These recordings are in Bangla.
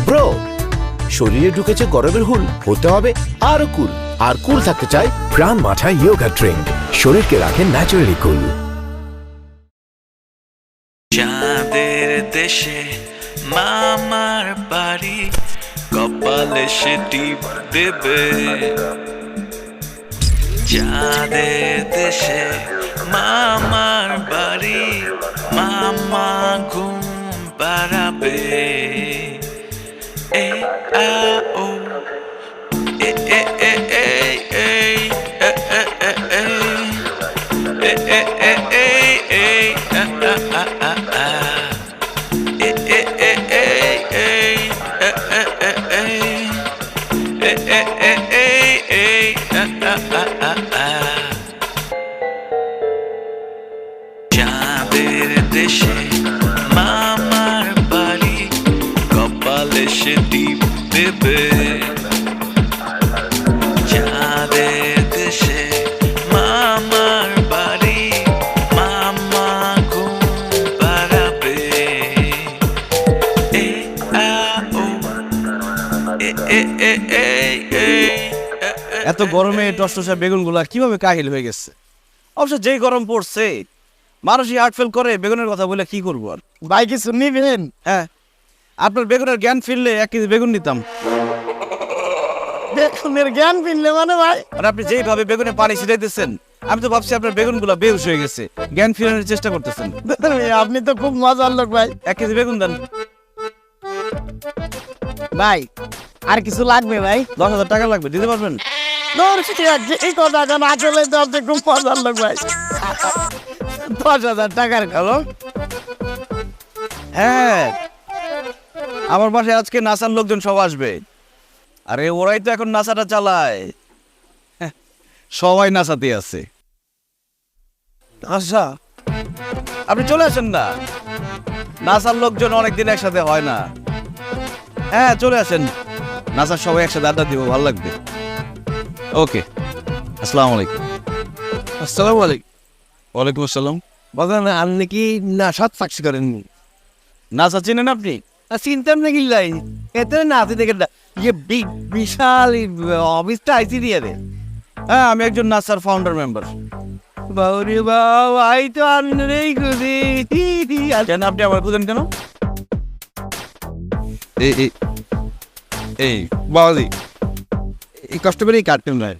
ব্রো, শরীরে ঢুকেছে গরমের হুল, হতে হবে আরো কুল। আর কুল থাকতে চাই প্রাণ মাথা ইয়োগা ড্রিঙ্ক, শরীরকে রাখে ন্যাচারালি কুল। চাঁদের দেশে মামার বাড়ি, কপালে সে টিপ দেবে। চাঁদের দেশে মামার বাড়ি, মামা ঘুম পাড়াবে। এ আ ও এ এ এ এ এ এ এ এ এ এ এ এ এ আ আ আ আ এ এ এ এ এ এ এ এ এ এ এ এ আ আ আ আ। চাঁদের দেশে মামার বাড়ি, কপালে সে টিপ দেবে। চাঁদের দেশে মামার বাড়ি, মামা ঘুম পাড়াবে। এ আ ও এ এ এ এ এ। এত গরমে টসটসা বেগুনগুলা কিভাবে কাহিল হয়ে গেছে। অবশ্য যেই গরম পড়ছে, মানুষই হার্ট ফেল করে, বেগুনের কথা বলে কি করবো আর। ভাই কিছু নিবেন? হ্যাঁ, আপনার বেগুনের জ্ঞান ফিরলে 1 কেজি বেগুন নিতাম। বেগুনের জ্ঞান ফিরলে মানে ভাই? আর আপনি যেইভাবে বেগুনে পানি ছিটাইতেছেন, আমি তো ভাবছি আপনার বেগুনগুলা বেহুশ হয়ে গেছে, জ্ঞান ফিরানোর চেষ্টা করতেছেন। আপনি তো খুব মজার লোক ভাই। 1 কেজি বেগুন দেন। ভাই আর কিছু লাগবে ভাই? 10,000 টাকা লাগবে, দিতে পারবেন? এই কথা এখন আসলে তো আপনি খুব মজার লোক ভাই। 10,000 টাকার কালো? হ্যাঁ, আমার বাসায় আজকে নাসার লোকজন সব আসবে। আরে ওরাই তো এখন নাসাটা চালায়। হ্যাঁ, সবাই নাসাতে আছে। আচ্ছা, আপনি চলে আসেন না, নাসার লোকজন অনেকদিন একসাথে হয় না। হ্যাঁ চলে আসেন, নাসার সবাই একসাথে আড্ডা দিব, ভালো লাগবে। ওকে, আসসালামু আলাইকুম। আসসালামু আলাইকুম। ওয়ালাইকুম আসসালাম। বলেন আপনি কি নাসাদ চাকরি করেননি? নাসা চিনেন আপনি? চিন্তাম নাকি লাই এতে না আছে দেখেন না, ইয়ে বিশাল অফিসটা আইসি দিয়ে রে। হ্যাঁ, আমি একজন নাসার ফাউন্ডার মেম্বার। বাউরি বাউ, আই তো আনরেই খুঁজি। কেন আপনি আমার খুঁজেন কেন? এই বাবাজি, এই কষ্ট করেই কাটতেন নয়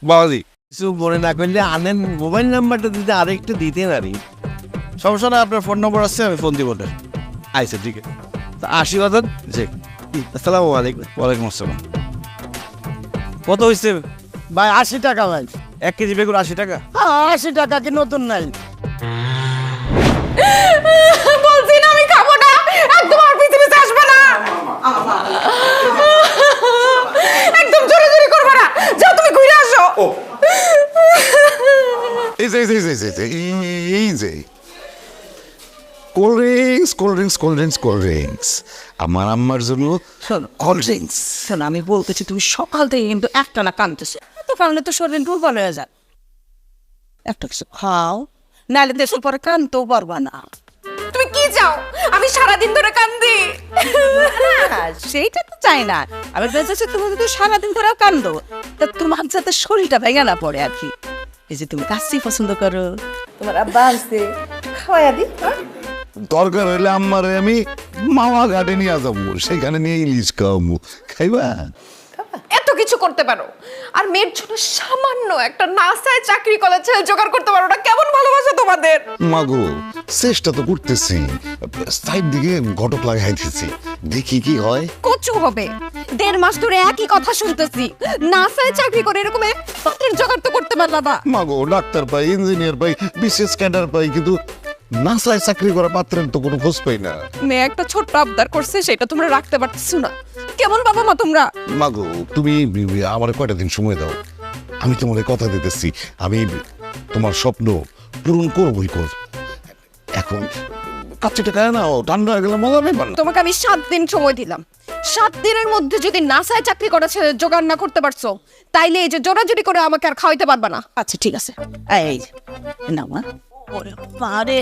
বাবাজি। কিছু মনে না করলে আনেন, মোবাইল নাম্বারটা দিতে আরেকটু দিতেন আর কি। সমস্যা না, আপনার ফোন নম্বর আছে, আমি ফোন দিব। আইসা ঠিক আছে, আশীর্বাদ। জি, আসসালামু আলাইকুম। ওয়ালাইকুম আসসালাম। কত হয়েছে ভাই 80 টাকা ভাই। 1 কেজি বেগুন 80 টাকা? 80 টাকা কি নতুন নাই? বলছি না আমি খাবো না, একদম আর পৃথিবীতে আসবে না, একদম জোরে জোরে করবে না, যাও তুমি ঘুরে আসো। এই যে এই যে cold drinks cold drinks cold drinks cold drinks আমার আম্মার জন্য কোল্ড ড্রিঙ্কস। শোন, আমি বলতেছি তুমি সকাল থেকে কিন্তু একটা না কাঁদতেছো, এত কারণে তো শরীর দুর্বল হয়ে যায়। একটা কিছু খাও, নাহলে দেশের পরে কাঁদতেও পারবা না। তুমি কি চাও আমি সারাদিন ধরে কান্দি? সেইটা তো চাই না, আমি বেঁচেছি তুমি যদি সারাদিন ধরে কান্দো, তা তোমার যাতে শরীরটা ভেঙে না পড়ে আর কি। এই যে তুমি কাশি পছন্দ করো, তোমার আব্বা আনছে, খাওয়াইয়া দি। দরকার হইলে আম্মারে আমি মামা ঘাটে নিয়ে যাবো, সেখানে নিয়ে ইলিশ খাওয়াবো, খাইবা? এত কিছু করতে পারো, আর মেয়ের ছোট সামান্য একটা নাসায় চাকরি করার ছেলে জোগাড় করতে পারো না, কেমন ভালোবাসা তোমাদের। মাগো চেষ্টা তো করতেছি, সাইড দিকে ঘটক লাগাইতেছি, দেখি কি হয়। কচু হবে, 1.5 মাস ধরে একই কথা শুনতেছি, নাসায় চাকরি করে এরকম পাত্রের জোগাড় তো করতে পারলা না। মাগো ডাক্তার পাই, ইঞ্জিনিয়ার পাই, বিশেষ ক্যাডার পাই, কিন্তু নাসায় চাকরি করা পাত্রের তো কোনো খোঁজ পাই না। মেয়ে একটা ছোট্ট আবদার করছে, সেটা তোমরা রাখতে পারতেছো না, কেমন বাবা মা তোমরা। মাগো তুমি আমার কয়টা দিন সময় দাও, আমি তোমার কথা দিতেছি, আমি তোমার স্বপ্ন পূরণ করবই কর। এখন কাছে টাকা নাও, ঠান্ডা হয়ে গেলে মজা নেই। তোমাকে আমি 7 দিন সময় দিলাম, 7 দিনের মধ্যে যদি নাসায় চাকরি করা ছেলে জোগাড় না করতে পারছো, তাইলে এই যে জোরাজুরি করে আমাকে আর খাওয়াইতে পারবা না। আচ্ছা ঠিক আছে, এই নাও আরে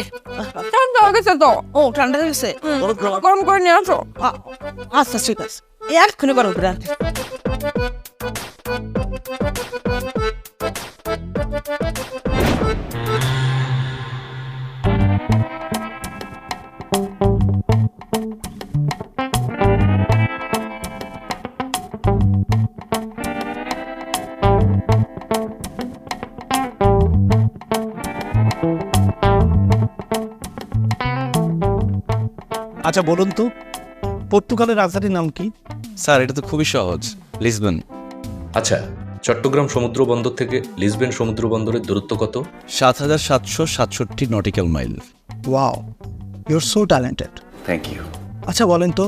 ঠান্ডা হয়ে গেছে তো। ও ঠান্ডা হয়ে গেছে, গরম করে নিয়ে আসো। আচ্ছা ঠিক আছে, এক্ষুনি করো ওটা। আচ্ছা বলুন তো, পর্তুগালের রাজধানীর নাম কি? স্যার এটা তো খুবই সহজ, লিসবন। আচ্ছা, চট্টগ্রাম সমুদ্র বন্দর থেকে লিসবেন সমুদ্র বন্দরের দূরত্ব কত? ৭,৭৬৭ nautical mile. Wow, you're so talented. Thank you. আচ্ছা বলেন তো,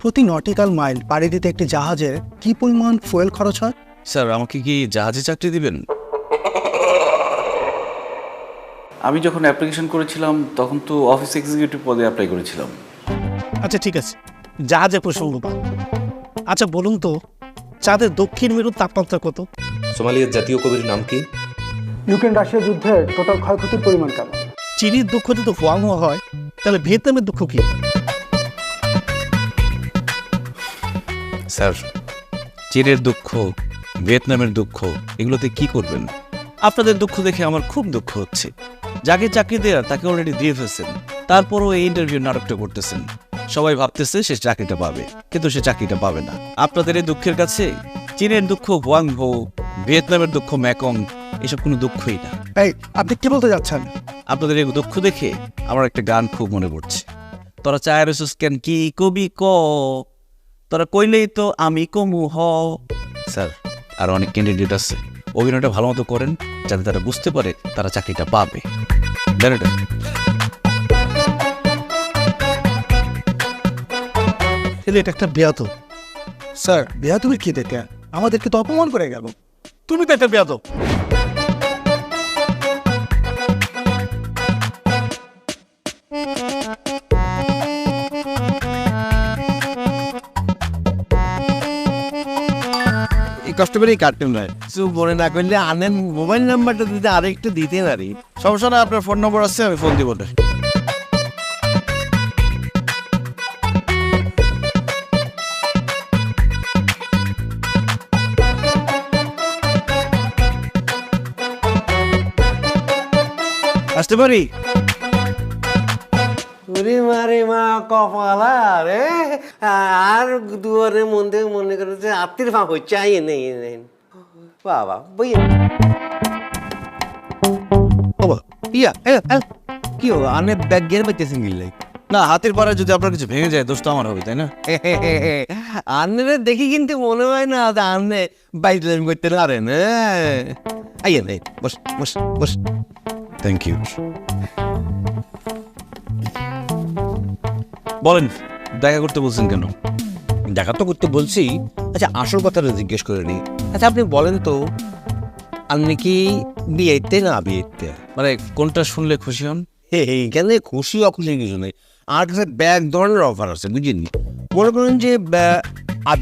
প্রতি নটিক্যাল মাইল পাড়ি দিতে একটি জাহাজের কি পরিমাণ ফুয়েল খরচ হয়? স্যার আমাকে কি জাহাজে চাকরি দিবেন? আমি যখন অ্যাপ্লিকেশন করেছিলাম তখন তো অফিস এক্সিকিউটিভ পদে অ্যাপ্লাই করেছিলাম। আচ্ছা ঠিক আছে, জাহাজে প্রসঙ্গ পান। আচ্ছা বলুন তো, চাঁদের দক্ষিণ মেরুর তাপমাত্রা কত? সোমালিয়ার জাতীয় কবির নাম কি? ইউক্রেন রাশিয়া যুদ্ধের টোটাল ক্ষয়ক্ষতির পরিমাণ কেমন? চিনির দুঃখ যদি হোয়াংহো হয়, তাহলে ভিয়েতনামের দুঃখ কি? স্যার চীনের দুঃখ, ভিয়েতনামের দুঃখ, এগুলোতে কি করবেন? আপনাদের দুঃখ দেখে আমার খুব দুঃখ হচ্ছে। যাকে চাকরি দেওয়ার তাকে অলরেডি দিয়ে ফেলছেন, তারপরও এই ইন্টারভিউ নাটকটা করতেছেন। সবাই ভাবতেছে সে চাকরিটা পাবে, কিন্তু সে চাকরিটা পাবে না। আপনাদের এই দুঃখের কাছে চীনের দুঃখ হোয়াংহো, ভিয়েতনামের দুঃখ ম্যাকং, এসব কোনো দুঃখই না। এই আপনি কি বলতে যাচ্ছেন? আপনাদের এই দুঃখ দেখে আমার একটা গান খুব মনে পড়ছে। তোরা চায়ের কেন কি কবি ক, তোরা কইলেই তো আমি কমু হ। স্যার আর অনেক ক্যান্ডিডেট আছে, অভিনয়টা ভালো মতো করেন যাতে তারা বুঝতে পারে তারা চাকরিটা পাবে। দেন এটা। এটা একটা বেয়াদব। স্যার, বেয়াদবি কি দেখে আমাদেরকে তো অপমান করে গেল। তুমি তো একটা বেয়াদব। এই কষ্ট করেই কাটতেন নয়, কিছু মনে না করলে আনেন মোবাইল নাম্বারটা দিতে আরেকটু দিতে পারি। সমস্যা না, আপনার ফোন নম্বর আছে, আমি ফোন দিব না। আসতে পারি? ওরে মারে মা কপালা রে, আর দুয়ারের মধ্যে মনে করে যে আত্মীর ভাব হচ্ছে আই নেই নেই বাবা বই ইয়া কি হলো, আনে ব্যাগ গের পাইতেছেন গিল্লাই? না, হাতের পাড়া যদি আপনার কিছু ভেঙে যায় দোষ তো আমার হবে, তাই না? আন্নে দেখি কিন্তু মনে হয় না যে আন্নে বাইক করতে পারেন। আইয়া নেই, বস বস বস। Thank you. বলেন, দেখা করতে বলছেন কেন? দেখা তো করতে বলছি। আচ্ছা আসল কথাটা জিজ্ঞেস করে নি। আচ্ছা আপনি বলেন তো, আপনি কি বিয়েতে না বিয়েতে? মানে কোনটা শুনলে খুশি হন? এইখানে খুশি অখুশি কিছু নেই, আমার কাছে ব্যাগ ধরনের অফার আছে, বুঝিনি। মনে করেন যে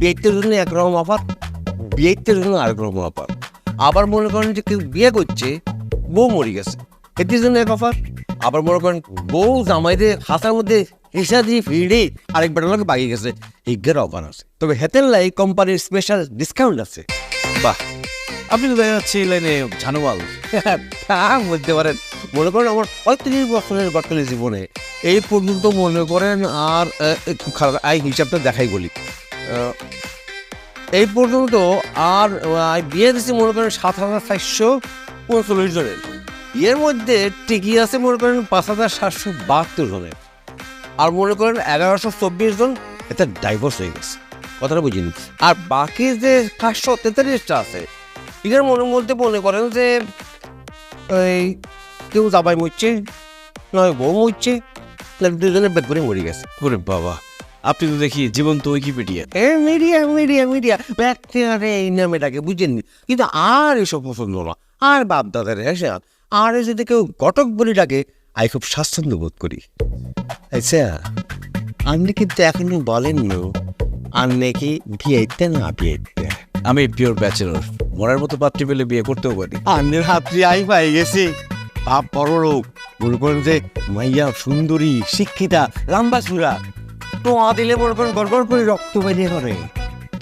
বিয়েতের জন্য একরকম অফার, বিয়েতের জন্য আরেক রকম অফার। আবার মনে করেন যে কেউ বিয়ে করছে, বউ মরে গেছে, এটির জন্য এক অফার। আবার মনে করেন বউ জামাইদের হাতার মধ্যে হিসা দিয়ে ফিরে আরেকবার লোক বাগিয়ে গেছে, এইগুলোর অফার আছে। তবে হেতের লাই কোম্পানির স্পেশাল ডিসকাউন্ট আছে। বাহ, আপনি তো দেখা যাচ্ছে এই লাইনে ঝানুয়াল। তা বলতে পারেন। মনে করেন আমার 35 বছরের বর্তমানে জীবনে এই পর্যন্ত মনে করেন আর একটু খারাপ এই হিসাবটা দেখাই বলি, এই পর্যন্ত আর বিয়ে দিচ্ছি মনে করেন 7,439 জনের। এর মধ্যে টিকি আছে মনে করেন 5,772 জনের। আর মনে করেন 1,124 জন এতে ডাইভোর্স হয়ে গেছে, কথাটা বুঝিনি। আর বাকি যে 543টা আছে, এটার মনের মধ্যে মনে করেন যে এই কেউ জামাই মরছে, নয় বউ মরছে, দুজনে বেদ করে মরে গেছে। ওরে বাবা, আপনি তো দেখি জীবন্ত Wikipedia. Media media media bacteria এই নামেটাকে বুঝেননি, কিন্তু আর এসব পছন্দ না। আর বাপ দাদার এসে আর যদি কেউ ঘটক বলি ডাকে, আমি খুব স্বাচ্ছন্দ্য বোধ করি। আচ্ছা আপনি কিন্তু এখনো বলেন না আপনি কি বিয়েতে না বিয়েতে? আমি পিওর ব্যাচেলর, মরার মতো পাত্রী পেলে বিয়ে করতেও পারি। আন্নের হাতটি আই পাই গেছে, বাপ বড় লোক, মনে করেন যে মাইয়া সুন্দরী শিক্ষিতা লম্বা চূড়া টোয়া দিলে মনে করেন গড়গড় করে রক্ত বেরিয়ে করে।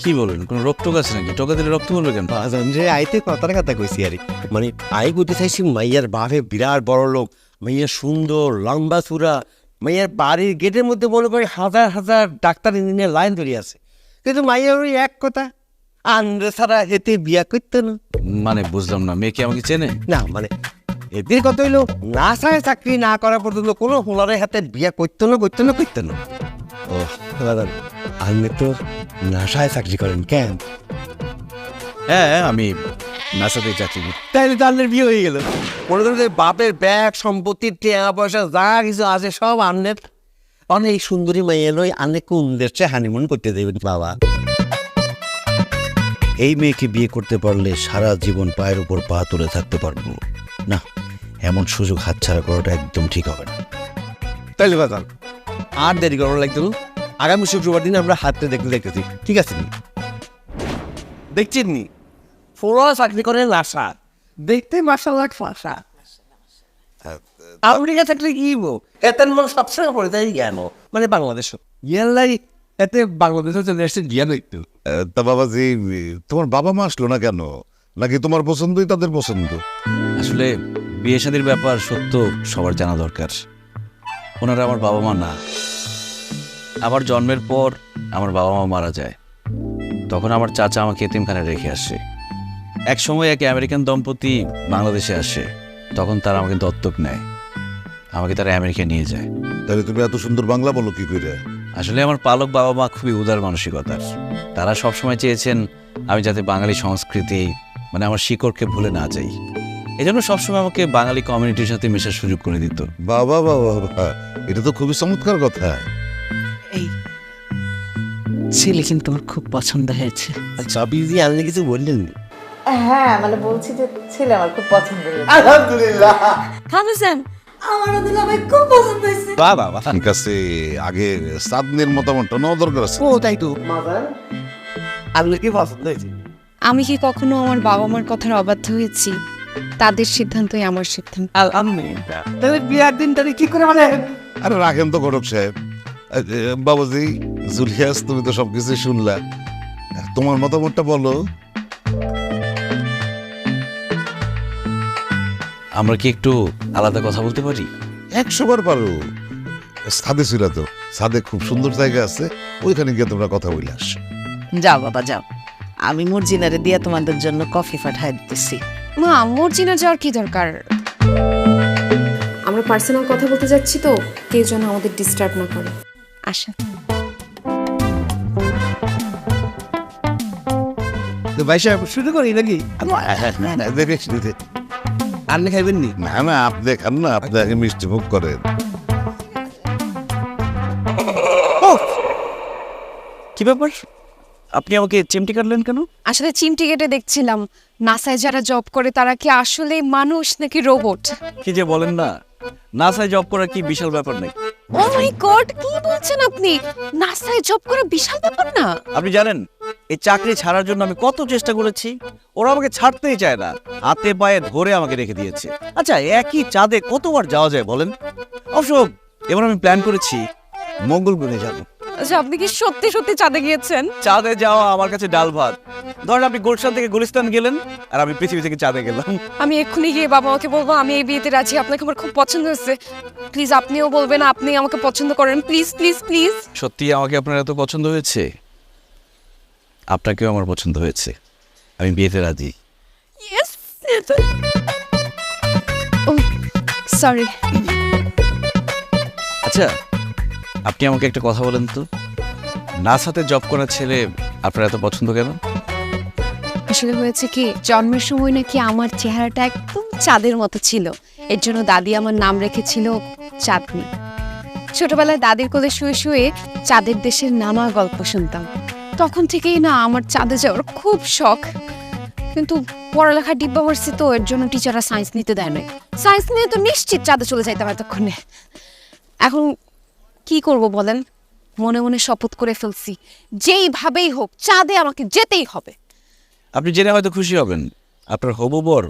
কি বলেন, কোনো রোগ টোক আছে নাকি? টোকা দিলে রক্ত বলবে কেন? বাজান যে আইতে কথার কথা কইছি আর মানে আই করতে চাইছি মাইয়ার বাপে বিরাট বড় লোক, মাইয়া সুন্দর লম্বা চূড়া, মাইয়ার বাড়ির গেটের মধ্যে মনে করি হাজার হাজার ডাক্তার ইঞ্জিনিয়ার লাইন ধরে আছে, কিন্তু মাইয়ার ওই এক কথা আন্দ্রে ছাড়া হেতে বিয়া করতো না। মানে বুঝলাম না, মেয়ে কি আমাকে চেনে? না মানে এদের কথা হইলো না চায় চাকরি না করা পর্যন্ত কোনো হোলারের হাতে বিয়া করতো না করতো না করতো না। ও দাদা আপনি তো নাসায় চাকরি করেন কেন? হ্যাঁ, আমি নাসাতেই চাকরি করি। তাইলে তো আপনার বিয়ে হয়ে গেল। মনে করেন যে বাপের ব্যাগ সম্পত্তির টাকা পয়সা যা কিছু আছে সব আন্নের অনেক সুন্দরী মেয়ে লই আনে কোন দেশে হানিমুন করতে দেবেন বাবা। এই মেয়েকে বিয়ে করতে পারলে সারা জীবন পায়ের উপর পা তুলে থাকতে পারবো না, এমন সুযোগ হাতছাড়া করাটা একদম ঠিক হবে না। তাইলে বাজান আর দেরি করার লাগতো না, আগামী শুক্রবার দিন আমরা হাতে দেখতেছি, ঠিক আছে নি? দেখছেন নি পুরো চাকরি করে নাসা, দেখতে মাশাআল্লাহ ফাঁসা। আমেরিকা থাকলে কি এতেন মানে সবসময় পড়ে যায় জ্ঞান মানে বাংলাদেশও ইয়াল্লাই এতে বাংলাদেশও চলে আসছে জ্ঞান একটু। তা বাবাজি, তোমার বাবা মা আসলো না কেন? নাকি তোমার পছন্দই তাদের পছন্দ? আসলে বিয়ে শাদীর ব্যাপার সত্য সবার জানা দরকার। ওনারা আমার বাবা মা না। আমার জন্মের পর আমার বাবা মা মারা যায়, তখন আমার চাচা আমাকে এতিমখানায় রেখে আসে। এক সময় এক আমেরিকান দম্পতি বাংলাদেশে আসে, তখন তারা আমাকে দত্তক নেয়, আমাকে তারা আমেরিকা নিয়ে যায়। তাহলে তুমি এত সুন্দর বাংলা বলো কি করে? আসলে আমার পালক বাবা মা খুবই উদার মানসিকতার। তারা সবসময় চেয়েছেন আমি যাতে বাঙালি সংস্কৃতি মানে আমার শিকড়কে ভুলে না যাই, এজন্য সবসময় আমাকে বাঙালি কমিউনিটির সাথে মেশার সুযোগ করে দিত। বাবা বাবা বাবা, এটা তো খুবই চমৎকার কথা। এই ছেলে কিন্তু আমার খুব পছন্দ হয়েছে। আচ্ছা বিজি আপনি কিছু বললেন না? হ্যাঁ মানে বলছি যে ছেলে আমার খুব পছন্দ হয়েছে। আলহামদুলিল্লাহ খাবেন? আমার দুলাভাই খুব পছন্দ হয়েছে। বাহ বাহ বাহ। ঠিক আছে, আগে সাদনের মতামতটা নেওয়া দরকার আছে। ও তাই তো আপনার কি পছন্দ হয়েছে? আমি কি কখনো আমার বাবা মার কথার অবাধ্য হয়েছি? তাদের সিদ্ধান্তই আমার সিদ্ধান্ত। আলহামদুলিল্লাহ। তাহলে বিয়ার দিন তারিখ ঠিক করে মানে আরে রাখেন তো ঘটক সাহেব। বাবাজি, জুলিয়াস, তুমি তো সবকিছু শুনলা, তোমার মতামতটা বলো। আমরা কি একটু আলাদা কথা বলতে পারি? 100 বার পারো। ছাদে ছিল তো, ছাদে খুব সুন্দর জায়গা আছে, ওইখানে গিয়ে তোমরা কথা বলে আস। যাও বাবা যাও, আমি মর্জিনারে দিয়ে তোমাদের জন্য কফি পাঠাই দিতেছি। মা, মর্জিনা যাওয়ার কি দরকার? আমরা পার্সোনাল কথা বলতে যাচ্ছি তো, কেউ যেন আমাদের ডিস্টার্ব না করে। আসেন। তো ভাই সাহেব শুরু করি নাকি? আপনি খাইবেন নি? না না, আপনি খান না, আপনি আগে মিষ্টি মুখ করেন। কি ব্যাপার, আপনি আমাকে চিমটি কাটলেন কেন? আসলে চিমটি কেটে দেখছিলাম নাসায় যারা জব করে তারা কি আসলে মানুষ নাকি রোবট। কি যে বলেন না, নাসায় জব করা কি বিশাল ব্যাপার নাকি? ও মাই গড, কি বলছেন আপনি? নাসায় জব করা বিশাল ব্যাপার না? আপনি জানেন এই চাকরি ছাড়ার জন্য আমি কত চেষ্টা করেছি, ওরা আমাকে ছাড়তেই চায় না, হাতে পায়ে ধরে আমাকে রেখে দিয়েছে। আচ্ছা, একই চাঁদে কতবার যাওয়া যায় বলেন? অবশ্য এবার আমি প্ল্যান করেছি মঙ্গল গ্রহে যাব। আচ্ছা, আপনি কি সত্যি সত্যি চাঁদে গিয়েছেন? চাঁদে যাওয়া আমার কাছে ডাল ভাত। ধরেন আপনি গুলশান থেকে গুলিস্তান গেলেন, আর আমি পৃথিবী থেকে চাঁদে গেলাম। আমি এক্ষুনি গিয়ে বাবা মাকে বলবো আমি এই বিয়েতে রাজি, আপনাকে আমার খুব পছন্দ হয়েছে। প্লিজ আপনিও বলবেন আপনি আমাকে পছন্দ করেন, প্লিজ প্লিজ প্লিজ। সত্যি আমাকে আপনার এত পছন্দ হয়েছে? আপনাকেও আমার পছন্দ হয়েছে, আমি বিয়েতে রাজি। ইয়েস। ও সরি। আচ্ছা, আপনি আমাকে একটা কথা বলেন তো, নাসাতে জব করা ছেলে আপনার এত পছন্দ কেন? আসলে হয়েছে কি, জন্মের সময় নাকি আমার চেহারাটা একদম চাঁদের মতো ছিল, এর জন্য দাদি আমার নাম রেখেছিল চাঁদনি। ছোটবেলায় দাদির কোলে শুয়ে শুয়ে চাঁদের দেশের নানা গল্প শুনতাম, তখন থেকেই না আমার চাঁদে যাওয়ার খুব শখ। কিন্তু পড়ালেখার ডিব্বা মারছি তো, এর জন্য টিচাররা সায়েন্স নিতে দেয় না। সায়েন্স নিয়ে তো নিশ্চিত চাঁদে চলে যাইতাম এতক্ষণে। এখন কি করব বলেন? মনে মনে শপথ করে ফেলছি, যেইভাবেই হোক চাঁদে আমাকে যেতেই হবে। আপনি জেনে হয়তো খুশি হবেন, আপনার হবু বর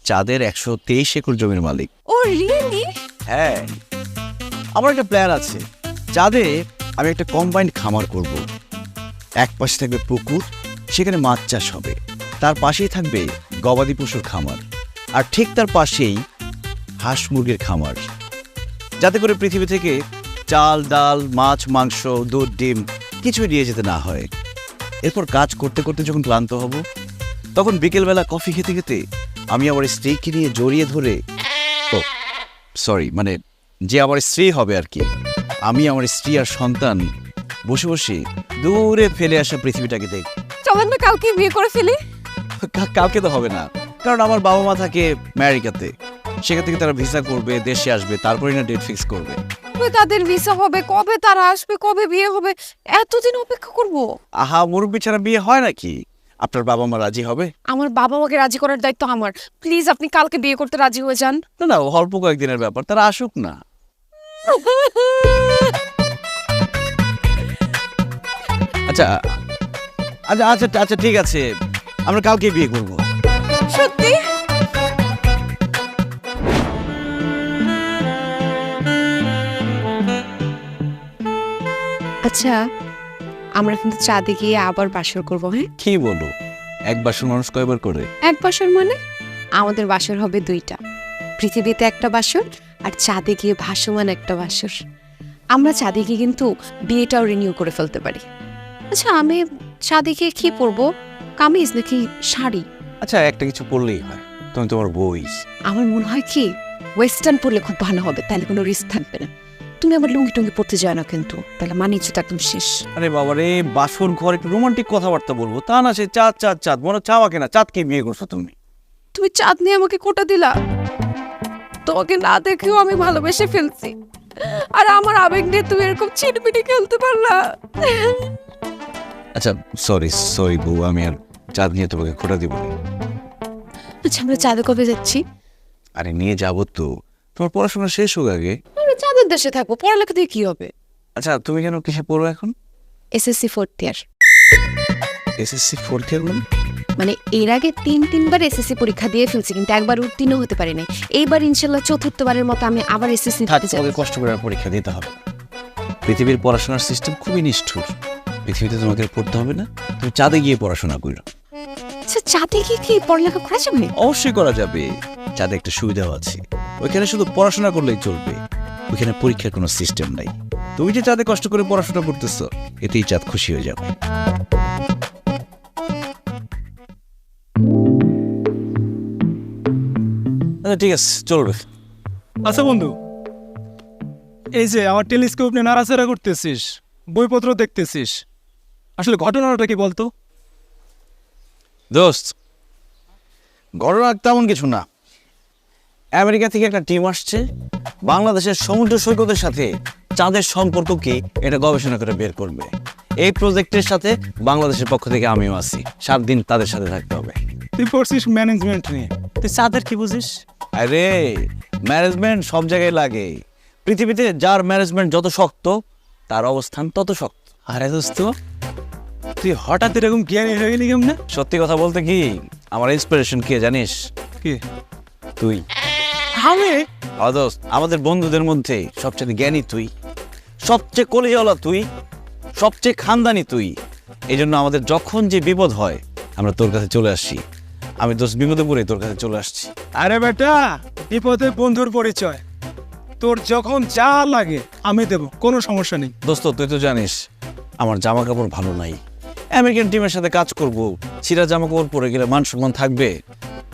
চাঁদের 123 একর জমির মালিক। ও রিয়েলি? হ্যাঁ, আমার একটা প্ল্যান আছে। চাঁদে আমি একটা কম্বাইন্ড খামার করব। এক পাশে থাকবে পুকুর, সেখানে মাছ চাষ হবে। তার পাশেই থাকবে গবাদি পশুর খামার, আর ঠিক তার পাশেই হাঁস মুরগির খামার, যাতে করে পৃথিবী থেকে চাল, ডাল, মাছ, মাংস, দুধ, ডিম কিছুই নিয়ে যেতে না হয়। এরপর কাজ করতে করতে যখন ক্লান্ত হব, তখন বিকেলবেলা কফি খেতে খেতে আমি আমার স্ত্রীকে নিয়ে জড়িয়ে ধরে, ও সরি, মানে যে আমার স্ত্রী হবে আর কি, আমি আমার স্ত্রী আর সন্তান বসে বসে দূরে ফেলে আসা পৃথিবীটাকে দেখ। চলেন না কালকে বিয়ে করে ফেলি। কালকে তো হবে না, কারণ আমার বাবা মা থাকে আমেরিকাতে। সেখান থেকে তারা ভিসা করবে, দেশে আসবে, তারপরে না ডেট ফিক্স করবে। তাদের ভিসা হবে কবে, তারা আসবে কবে, বিয়ে হবে, এতদিন অপেক্ষা করব? আহা, মুরব্বি ছাড়া বিয়ে হয় নাকি? আপনার বাবা মা রাজি হবে? আমার বাবা মাকে রাজি করার দায়িত্ব আমার। প্লিজ আপনি কালকে বিয়ে করতে রাজি হয়ে যান। না না, অল্প কয়েকদিনের ব্যাপার, তারা আসুক না। আচ্ছা আচ্ছা আচ্ছা আচ্ছা ঠিক আছে, আমরা কালকে বিয়ে করব। সত্যি? আচ্ছা, আমরা কিন্তু চাঁদে গিয়ে আবার বাসর করবো। হ্যাঁ, কি বলো? এক বাসর মানুষ কয়বার করে? এক বাসর মানে আমাদের বাসর হবে দুইটা, পৃথিবীতে একটা বাসর আর চাঁদে গিয়ে ভাসমান একটা বাসর। আমরা চাঁদে গিয়ে কিন্তু বিয়েটাও রিনিউ করে ফেলতে পারি। আচ্ছা, আমি চাঁদে গিয়ে কি পরবো? কামিজ নাকি শাড়ি? আচ্ছা, একটা কিছু পরলেই হয়, তুমি তোমার বই। আমার মনে হয় কি ওয়েস্টার্ন পরলে খুব ভালো হবে, তাহলে কোনো রিস্ক থাকবে না। তুমি আবার লুঙ্গি টুঙ্গি পড়তে যায় না কিন্তু, তাহলে মানিয়ে তো একদম শেষ। আরে বাবা রে, বাসর ঘর একটু রোমান্টিক কথাবার্তা বলবো, তা না সে চাঁদ চাঁদ চাঁদ মনে চাওয়া কেনা। চাঁদকে বিয়ে করছো তুমি? তুমি চাঁদ নিয়ে আমাকে কোটা দিলা। তোমাকে না দেখেও আমি ভালোবেসে ফেলছি, আর আমার আবেগ নিয়ে তুমি এরকম চিটপিটি খেলতে পারলা। আচ্ছা সরি সরি বউ, আমি আর চাঁদ নিয়ে তোমাকে খোটা দিব না। আচ্ছা, আমরা চাঁদে কবে যাচ্ছি? আরে নিয়ে যাবো তো, তোমার পড়াশোনা শেষ হোক আগে। আমরা চাঁদের দেশে থাকবো, পড়ালেখা দিয়ে কি হবে? আচ্ছা, তুমি কেন কিসে পড়ো এখন? এসএসসি 4th ইয়ার। এসএসসি 4th ইয়ার মানে এর আগে তিনবার এসএসসি পরীক্ষা দিয়ে ফেলছি, কিন্তু একবার উত্তীর্ণ হতে পারি নাই। এইবার ইনশাল্লাহ চতুর্থবারের মতো আমি আবার এসএসসি দিতে যাব। তোমাকে কষ্ট করে পরীক্ষা দিতে হবে। পৃথিবীর পড়াশোনার সিস্টেম খুবই নিষ্ঠুর। পৃথিবীতে তোমাকে পড়তে হবে না, তুমি চাঁদে গিয়ে পড়াশোনা করো। আচ্ছা, চাঁদে গিয়ে কি পড়ালেখা করা যাবে? অবশ্যই করা যাবে। চাঁদে একটা সুবিধাও আছে, ওইখানে শুধু পড়াশোনা করলেই চলবে, ওইখানে পরীক্ষার কোনো সিস্টেম নাই। তুমি যে চাঁদে কষ্ট করে পড়াশোনা করতেছো, এতেই চাঁদ খুশি হয়ে যাবে। আচ্ছা ঠিক আছে, চলবে। আচ্ছা বন্ধু, এই যে আমার টেলিস্কোপ নিয়ে নাড়াচাড়া করতেছিস, বইপত্র দেখতেছিস, আসলে ঘটনাটা কি বলতো? দোস্ত, ঘটনা তেমন কিছু না। আমেরিকা থেকে একটা টিম আসছে, বাংলাদেশের সমুদ্র সৈকতের সাথে চাঁদের সম্পর্ক কি এটা গবেষণা করে বের করবে। এই প্রজেক্টের সাথে বাংলাদেশের পক্ষ থেকে আমিও আছি। 7 দিন তাদের সাথে থাকতে হবে। তুই পড়ছিস ম্যানেজমেন্ট নিয়ে, তুই চাঁদের কি বুঝিস? আরে ম্যানেজমেন্ট সব জায়গায় লাগে। পৃথিবীতে যার ম্যানেজমেন্ট যত শক্ত, তার অবস্থান তত শক্ত। আরে দোস্ত, তুই হঠাৎ এরকম জ্ঞানী হয়ে গেলি কেমনে? সত্যি কথা বলতে কি, আমার ইন্সপিরেশন কে জানিস? কি? তুই। আমি? দোস্ত, আমাদের বন্ধুদের মধ্যে সবচেয়ে জ্ঞানী তুই, সবচেয়ে কলিজাওয়ালা তুই, সবচেয়ে খানদানি তুই। এই জন্য আমাদের যখন যে বিপদ হয়, আমরা তোর কাছে চলে আসছি। আমি দোস্ত বিপদে পড়ে তোর কাছে চলে আসছি। আরে বেটা, বিপদে বন্ধুর পরিচয়। তোর যখন যা লাগে আমি দেব, কোনো সমস্যা নেই। দোস্ত, তুই তো জানিস আমার জামা কাপড় ভালো নাই। আমেরিকান টিমের সাথে কাজ করব, ছিঁড়া জামা কাপড় পরে গেলে মান সম্মান থাকবে,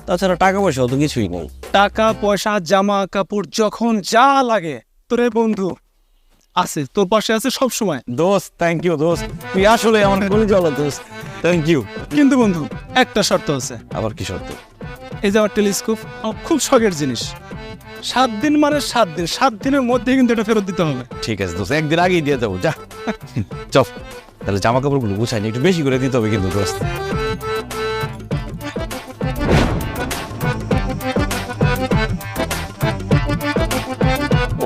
তাছাড়া টাকা পয়সা তো কিছুই নেই। টাকা পয়সা জামা কাপড় যখন যা লাগে, তোর এই বন্ধু আছে, তোর পাশে আছে সব সময়। দোস্ত থ্যাংক ইউ দোস্ত, তুই আসলে আমার কলিজাওয়ালা দোস্ত, থ্যাংক ইউ। কিন্তু বন্ধু, একটা শর্ত আছে। আবার কি শর্ত? এই যে আমার টেলিস্কোপ, আমার খুব শখের জিনিস। 7 দিন মানে 7 দিন, 7 দিনের মধ্যে কিন্তু এটা ফেরত দিতে হবে। ঠিক আছে দোস্ত, একদিন আগেই দিয়ে দেবো। যা চল, তাহলে জামা কাপড়গুলো গুছাই নি, একটু বেশি করে দিতে হবে কিন্তু দোস্ত।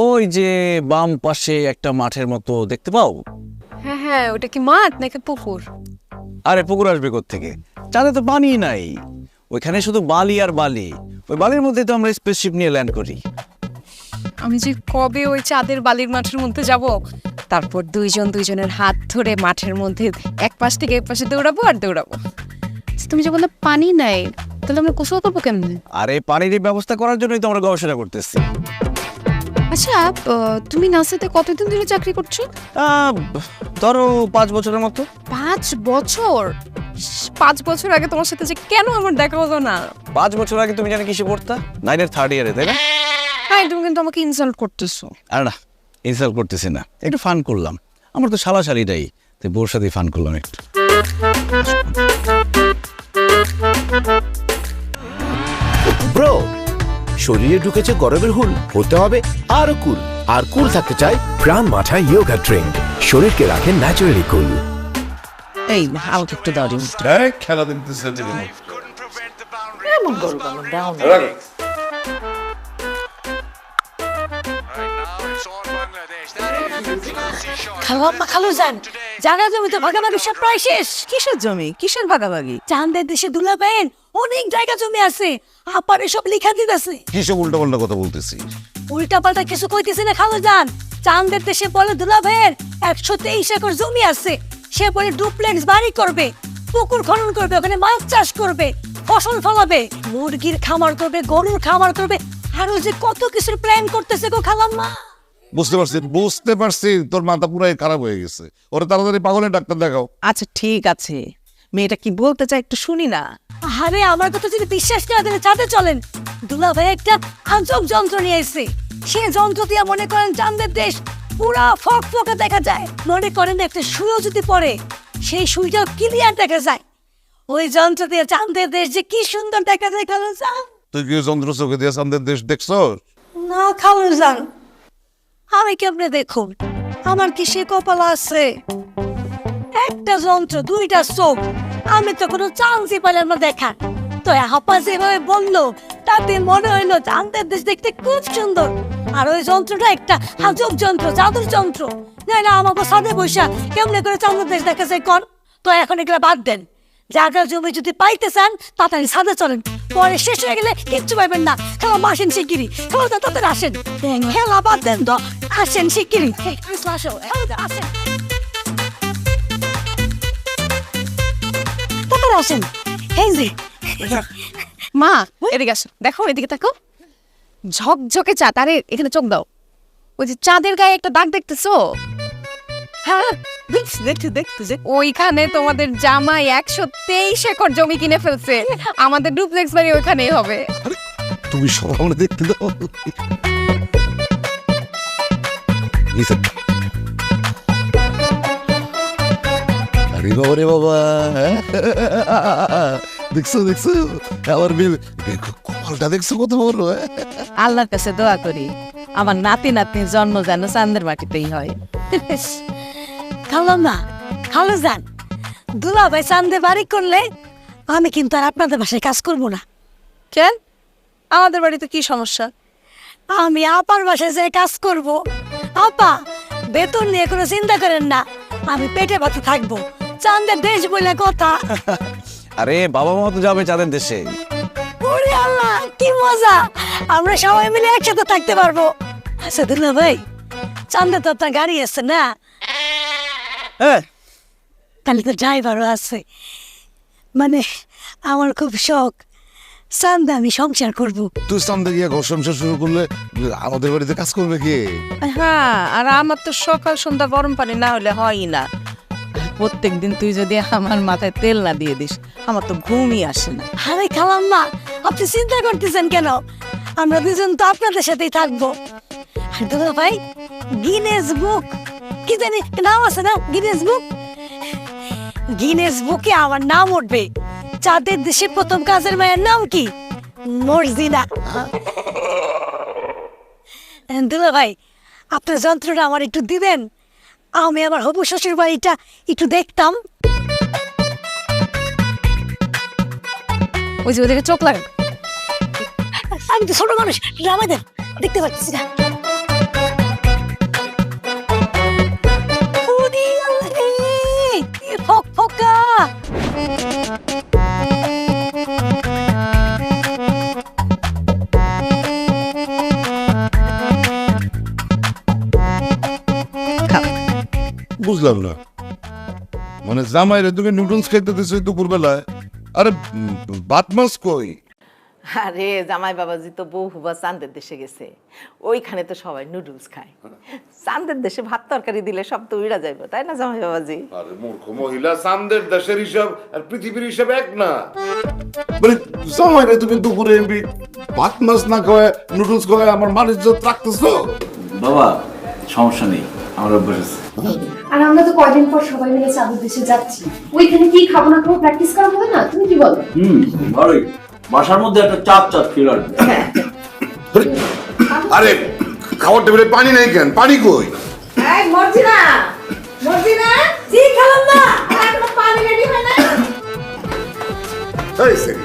ওই যে বাম পাশে একটা মাঠের মতো দেখতে পাও? হ্যাঁ হ্যাঁ, ওটা কি মাঠ নাকি পুকুর? আরে পুকুর আসবে কোত্থেকে? চাঁদে তো পানি নাই, ওইখানে শুধু বালি আর বালি। ওই বালির মধ্যে তো আমরা স্পেসশিপ নিয়ে ল্যান্ড করি। আমি যে কবে ওই চাঁদের বালির মাঠের মধ্যে যাব, তারপর দুইজন দুইজনের হাত ধরে মাঠের মধ্যে এক পাশ থেকে এক পাশে দৌড়াবো আর দৌড়াবো। তুমি যে বললে পানি নাই, তাহলে আমরা গোসল করবো কেমনে? আরে পানির ব্যবস্থা করার জন্যই তো আমরা গবেষণা করতেছি। আচ্ছা, তুমি নাসাতে কতদিন ধরে চাকরি করছো? ধরো 5 বছরের মতো। 5 বছর? 5 বছর আগে তোমার সাথে যে কেন আমার দেখা হলো না? 5 বছর আগে তুমি জানি কিসে পড়তা? 9-এর 3rd ইয়ারে, তাই না? হ্যাঁ, তুমি কিন্তু আমাকে ইনসাল্ট করতেছো। আরে না, ইনসাল্ট করতেছি না, একটু ফান করলাম। আমার তো শালাশালিটাই, তাই বোর সাথে ফান করলাম একটু। ব্রো, শরীরে ঢুকেছে গরমের হুল, হতে হবে আরো কুল। আর কুল থাকতে চাই প্রাণ মাথা ইয়োগা ড্রিঙ্ক, শরীরকে রাখে ন্যাচারালি কুল। এই আমাকে একটু দাও রিং। খেলা দেখতেছে এমন করো কেন? দাও না। খালাম্মা খালু যান, জায়গা জমি তো ভাগাভাগি সব প্রায় শেষ। কিসের জমি? কিসের ভাগাভাগি? চাঁদের দেশে দুলা পায়েন অনেক জায়গা জমি আছে, আপারে সব লিখা দিতেছে। কিসব উল্টা পাল্টা কথা বলতেছি? উল্টা পাল্টা কিছু কইতেছি না খালু যান। চাঁদের দেশে বলে দুলা ভাইয়ের 123 একর জমি আছে, সে বলে ডুপ্লেক্স বাড়ি করবে, পুকুর খনন করবে, ওখানে মাছ চাষ করবে, ফসল ফলাবে, মুরগির খামার করবে, গরুর খামার করবে, আরো যে কত কিছুর প্ল্যান করতেছে গো খালাম্মা। বুঝতে পারছি তোর মাথা পুরাই খারাপ হয়ে গেছে। ওরা তাড়াতাড়ি পাগলের ডাক্তার দেখাও। আচ্ছা ঠিক আছে, মেয়েটা কি বলতে চায় একটু শুনি না। আরে আমার কথা যদি বিশ্বাস না দেন চাঁদে চলেন। দুলা ভাই একটা আজব যন্ত্র নিয়ে এসেছে, সে যন্ত্র দিয়ে মনে করেন চাঁদের দেশ পুরা ফকফকে দেখা যায়। মনে করেন একটা সুইও যদি পড়ে, সেই সুইটা ক্লিয়ার দেখা যায়। ওই যন্ত্র দিয়ে চাঁদের দেশ যে কি সুন্দর দেখা যায় খালু যান। তুই কি যন্ত্র চোখে দিয়ে চাঁদের দেশ দেখছো? না খালু যান, আমি কেমনে দেখুন? আমার কি সে কপাল আছে? একটা যন্ত্র, 2টা চোখ, আমি তো কোনো চান্সই পেলাম না দেখার। তো হাপা যেভাবে বললো তাতে মনে হইলো চাঁদের দেশ দেখতে খুব সুন্দর। আর ওই যন্ত্রটা একটা আজব যন্ত্র, জাদুর যন্ত্র। না আমাকে সাদে বৈশা কেমনে করে চাঁদের দেশ দেখা যায় কন? তো এখন এগুলো বাদ দেন। জায়গা জমি যদি পাইতে চান তাড়াতাড়ি সাদে চলেন, পরে শেষ হয়ে গেলে কিচ্ছু পাইবেন না। খেলা আসেন শিগগিরি, খেলা তাড়াতাড়ি আসেন। খেলা বাদ দেন তো, আসেন শিগগিরি, আসো আসেন, তাড়াতাড়ি আসেন। এই যে মা, এদিকে আসো, দেখো এদিকে তাকো। ঝকঝকে চাঁদ, আরে এখানে চোখ দাও। ওই যে চাঁদের গায়ে একটা দাগ দেখতেছো? হ্যাঁ দেখতে ওইখানে তোমাদের জামাই 123 একর জমি কিনে ফেলছে। আমাদের ডুপ্লেক্স বাড়ি ওইখানেই হবে। তুমি সব আমরা দেখতে দাও। আরে বাবা রে বাবা, দেখছো আমার কপালটা দেখছো কত বড়। আল্লাহর কাছে দোয়া করি আমার নাতি নাতনির জন্ম যেন চাঁদের মাটিতেই হয়। খালাম্মা খালু যান, দুলা ভাই চাঁদে বাড়ি করলে আমি কিন্তু আর আপনাদের বাসায় কাজ করবো না। কেন? আমাদের বাড়িতে কি সমস্যা? আমি আপার বাসায় যে কাজ করব। আপা বেতন নিয়ে কোনো চিন্তা করেন না, আমি পেটে ভাতে থাকবো। চাঁদের দেশ বলে কথা। আরে বাবা মা তো যাবে চাঁদের দেশে। ওরে আল্লাহ কি মজা, আমরা সবাই মিলে একসাথে থাকতে পারবো। আচ্ছা দুলা ভাই, চাঁদে তো আপনার গাড়ি আছে না? হ্যাঁ, তাহলে তো ড্রাইভারও আছে। মানে আমার খুব শখ চাঁদে আমি সংসার করব। তুই চাঁদে গিয়ে ঘর সংসার শুরু করলে আমাদের বাড়িতে কাজ করবে কে? হ্যাঁ, আর আমার তো সকাল সন্ধ্যা গরম পানি না হলে হয়ই না। প্রত্যেক দিন তুই যদি আমার মাথায় তেল না দিয়ে দিস, আমার তো ঘুমই আসে না। আরে খালাম্মা, আপনি চিন্তা করতেছেন কেন? আমরা দুজন তো আপনাদের সাথেই থাকবো। আর দাদা ভাই, গিনেস বুক কি জানি নাম আছে না? গিনেস বুকে আমার নাম উঠবে। চাঁদের দেশে প্রথম কাজের মায়ের নাম কি? মর্জিনা। দুলা ভাই, আপনার যন্ত্রটা আমার একটু দিবেন, আমি আমার হবু শ্বশুর বাড়িটা একটু দেখতাম। ওই যে ওদেরকে চোখ লাগে। আমি তো ছোট মানুষ, রামা দেন, দেখতে পাচ্ছি না। ফকা বুঝলাম না, মানে জামাইরে তুমি নুডলস খাইতে দিছো দুপুরবেলায়, আরে ভাত মাছ কই? আরে জামাই বাবাজি তো বহুবার চাঁদের দেশে গেছে, ওইখানে তো সবাই নুডলস খায়। চাঁদের দেশে ভাত তরকারি দিলে সব তো উড়া যাইব, তাই না জামাই বাবাজি? আরে মূর্খ মহিলা, চাঁদের দেশের হিসাব আর পৃথিবীর হিসাব এক না। মানে জামাইরে তুমি দুপুরে ভাত মাছ না খাওয়ায় নুডলস খাওয়ায় আমার মান ইজ্জত রাখতেছো? বাবা সমস্যা নেই, আমার অভ্যাস আছে। আর আমরা তো কয়দিন পর সবাই মিলে চাঁদের দেশে যাচ্ছি, ওইখানে কি খাবো না খাবো প্র্যাকটিস করা হবে না? তুমি কি বলো? ভালোই, বাসার মধ্যে একটা চাপ চাপ ফিল আসবে। আরে খাওয়ার টেবিলে পানি নেই কেন? পানি কই? এই মর্জিনা, মর্জিনা, জি খেলাম না, এখনো পানি রেডি হয় না। এই সেরি,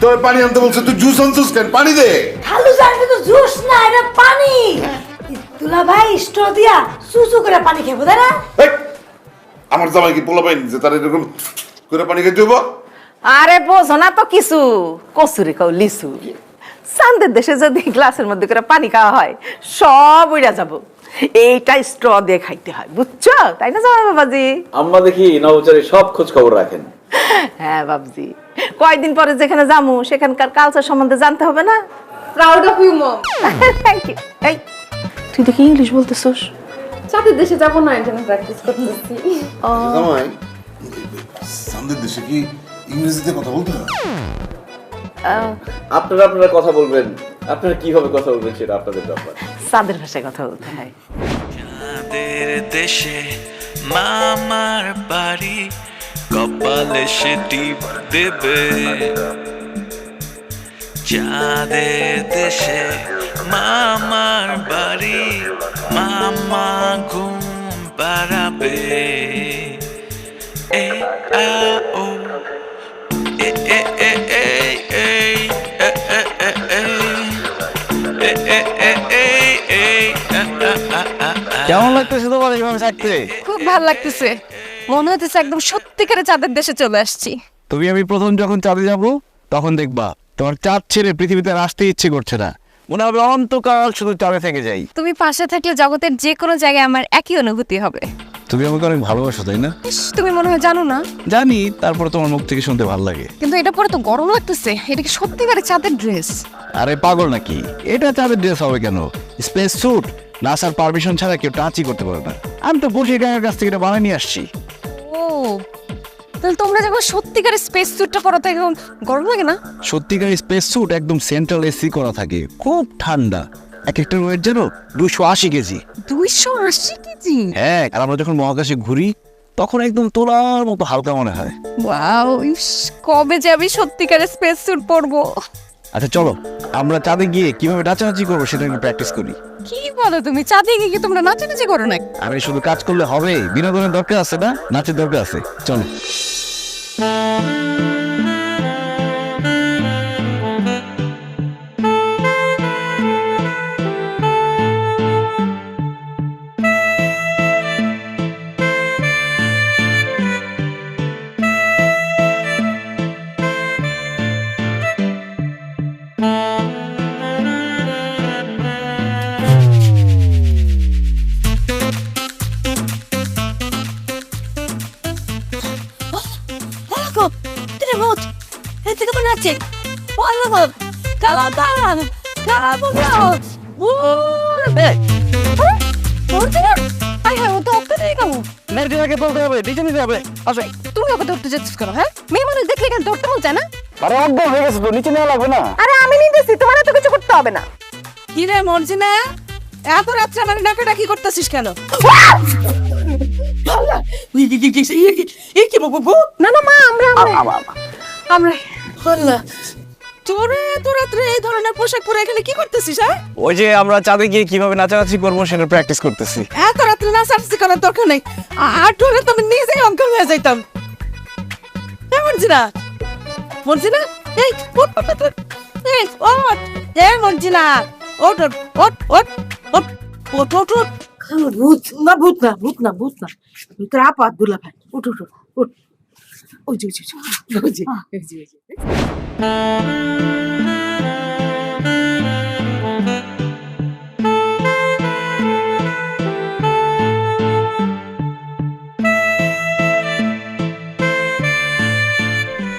তোর পানি আনতে বলছে, তুই জুস আনছিস কেন? পানি দে। খালু জানবি তো জুস না, এটা পানি। দুলা ভাই স্ট্র দিয়া সুসু করে পানি খেবো, তাই না? আমার জামাই কি পোলা পাইনি যে তার এরকম করে পানি খেতে হবো? আরে বোঝো না তো কিছু, কচুরি খাও লিচু। চাঁদের দেশে যদি গ্লাসের মধ্যে করে পানি খাওয়া হয় সব উড়া যাব, এইটা স্ট্র দিয়ে খাইতে হয়, বুঝছো? তাই না জামাই বাবাজি? আম্মা দেখি নবচারী সব খোঁজ খবর রাখেন। হ্যাঁ বাবজি, কয়দিন পরে যেখানে যাবো সেখানকার কালচার সম্বন্ধে জানতে হবে না? Proud of you mom. Thank you. এই তুই দেখি ইংলিশ বলতেছস? চাঁদের দেশে যাবো না, এর জন্য প্র্যাকটিস করতেছি। জামাই, চাঁদের দেশে কি ইংরেজিতে কথা বলতে হয়? আপনারা কথা বলবেন, আপনারা কিভাবে কথা বলবেন সেটা আপনাদের ব্যাপার। চাঁদের ভাষায় কথা বলতে হয়। চাঁদের দেশে মামার বাড়ি, কপালে সে টিপ দেবে। চাঁদের দেশে মামার বাড়ি, মামা ঘুম পাড়াবে। এ আ ও এ এ এ এ এ এ এ এ এ কেমন লাগতেছে তোমার এইভাবে থাকতে? খুব ভালো লাগতেছে, মনে হচ্ছে একদম সত্যিকারের চাঁদের দেশে চলে আসছি। তুমি আমি প্রথম যখন চাঁদে যাবো তখন দেখবা তোমার চাঁদ ছেড়ে পৃথিবীতে আর আসতে ইচ্ছে করছে না, মনে হবে অন্তকাল শুধু চাঁদে থেকে যাই। তুমি পাশে থাকলে জগতের যে কোনো জায়গায় আমার একই অনুভূতি হবে। তুমি আমাকে অনেক ভালোবাসো তাই না? ইস, তুমি মনে হয় জানো না। জানি, তারপর তোমার মুখ থেকে শুনতে ভালো লাগে। কিন্তু এটা পরে তো গরম লাগতেছে, এটা কি সত্যিকারের চাঁদের ড্রেস? আরে পাগল নাকি, এটা চাঁদের ড্রেস হবে কেন? স্পেস স্যুট, নাসার পারমিশন ছাড়া কেউ টাচই করতে পারবে না। আমি তো বসে গায়ের কাছ থেকে এটা বানিয়ে নিয়ে আসছি। ও, তাহলে তোমরা যখন সত্যিকারের স্পেস স্যুটটা পরা থাকে গরম লাগে না? সত্যিকার স্পেস স্যুট একদম সেন্ট্রাল এসি করা থাকে, খুব ঠান্ডা। এক একটা ওয়েট জানো 280 কেজি। 280 কেজি? হ্যাঁ, আর আমরা যখন মহাকাশে ঘুরি তখন একদম তোলার মতো হালকা মনে হয়। ওয়াও, ইস, কবে যে আমি সত্যিকারের স্পেস স্যুট পরবো। আচ্ছা চলো আমরা চাঁদে গিয়ে কিভাবে নাচানাচি করবো সেটা নিয়ে প্র্যাকটিস করি। কি বলো তুমি, চাঁদে গিয়ে কি তোমরা নাচানাচি করো না? আরে শুধু কাজ করলে হবে, বিনোদনের দরকার আছে না, নাচের দরকার আছে। চলো। আছে বলো কালা দাঁড়ান কালা বলো ওরে আই হ্যাঁ তো ওকে দিয়ে গেল মেয়েটাকে বলতে হবে, দিতে নিতে হবে। আচ্ছা তুমি ওকে ধরতে যাচ্ছিস কেন? হ্যাঁ, মেয়ে মানুষ দেখলে কেন ধরতে বলছে না? আরে অজ্ঞান হয়ে গেছে তো, নিচে নেওয়া লাগবে না। আরে আমি নিতেছি, তোমার এত কিছু করতে হবে না। কি রে মর্জিনা, এত রাত্রে মানে ডাকাডাকি করতেছিস কেন? না না মা, আমরা তোরে এত রাত্রে এই ধরনের পোশাক পরে এখানে কি করতেছিস? হ্যাঁ, ওই যে আমরা চাঁদে গিয়ে কিভাবে নাচানাচি করবো সেটা প্র্যাকটিস করতেছি। এত রাত্রে নাচানাচি করার দরকার নেই, আর তোরে তো আমি নিজেই অঙ্কল হয়ে যাইতাম। মর্জিনা, মর্জিনা, এই ওঠ এই ওঠ, এই মর্জিনা ওঠ ওঠ ওঠ ওঠ ওঠ ওঠ ওঠ। ভূত না ভূত না ভূত না ভূত না, তোর আপা দুলা ভাই, উঠ উঠ উঠ। ওই যে ওই যে ওই যে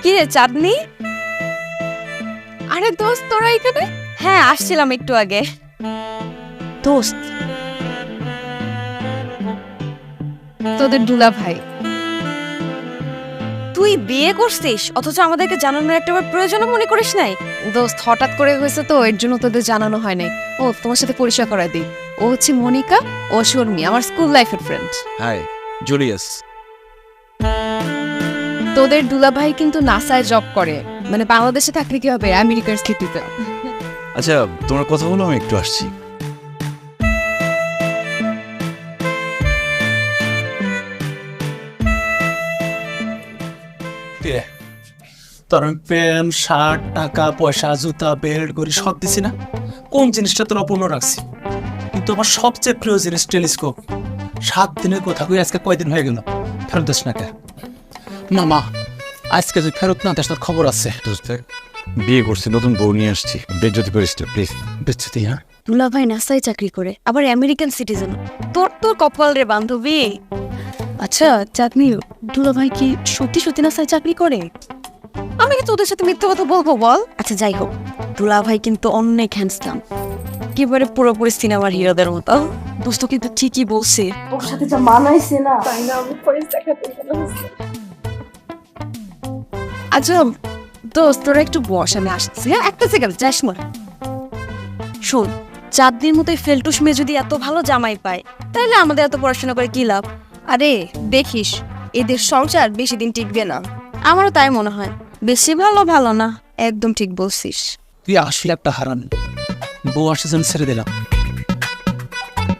কি রে চাঁদনি? আরে দোস্ত তোরা এখানে? হ্যাঁ আসছিলাম একটু আগে। দোস্ত তোদের দুলা ভাই। তুই বিয়ে করছিস অথচ আমাদেরকে জানানোর একটা প্রয়োজনও মনে করিস নাই? দোস্ত হঠাৎ করে হয়েছে তো, এর জন্য তোদের জানানো হয় নাই। ও তোমার সাথে পরিচয় করায় দিই, ও হচ্ছে মনিকা, ও শর্মি, আমার স্কুল লাইফের ফ্রেন্ড। High Julius. তোদের দুলাভাই কিন্তু নাসায় জব করে, মানে বাংলাদেশে থাকলে কি হবে, আমেরিকার স্থিতিতে। আচ্ছা তোমার কথা বলো, আমি একটু আসছি। তোর প্যান্ট শার্ট টাকা পয়সা জুতা বেল্ট করে সব দিছি না, কোন জিনিসটা তোর অপূর্ণ রাখছি? কিন্তু আমার সবচেয়ে প্রিয় জিনিস টেলিস্কোপ। 7 দিনের কথা কই আজকে কয়দিন হয়ে গেল, ফেরত দিস না কে? মামা আজকে যদি ফেরত না দিস তোর খবর আছে। বিয়ে করছি, নতুন বউ নিয়ে আসছি, বেজ্জতি করিস না প্লিজ। বেচ্ছতি? হ্যাঁ, দুলাভাই নাসায় চাকরি করে, আবার আমেরিকান সিটিজেন। তোর কপাল রে বান্ধবী। আচ্ছা চাঁদনি, দুলাভাই কি সত্যি সত্যি নাসায় চাকরি করে? আমি কি তোদের সাথে মিথ্যা কথা বলবো বল? আচ্ছা যাই হোক, দুলাভাই কিন্তু অনেক হ্যান্ডসাম, একেবারে পুরোপুরি সিনেমার হিরোদের মতো। দোস্ত কিন্তু ঠিকই বলছে, তোর সাথে যা মানাইছে না, তাই না? আমি পরিস দেখাতে গেলাম। আচ্ছা দোস্ত তোরা একটু বস, আমি আসছি। হ্যাঁ একটা সেকেন্ড, যাস না। শোন, চাঁদনির মতোই ফেলটুস মেয়ে যদি এত ভালো জামাই পায়, তাহলে আমাদের এত পড়াশোনা করে কি লাভ? আরে দেখিস, এদের সংসার বেশি দিন টিকবে না। আমারও তাই মনে হয়। বেশি ভালো না, একদম ঠিক বলছিস। তুই আসলে একটা হারান। বউ আসছে ছেড়ে দিলাম।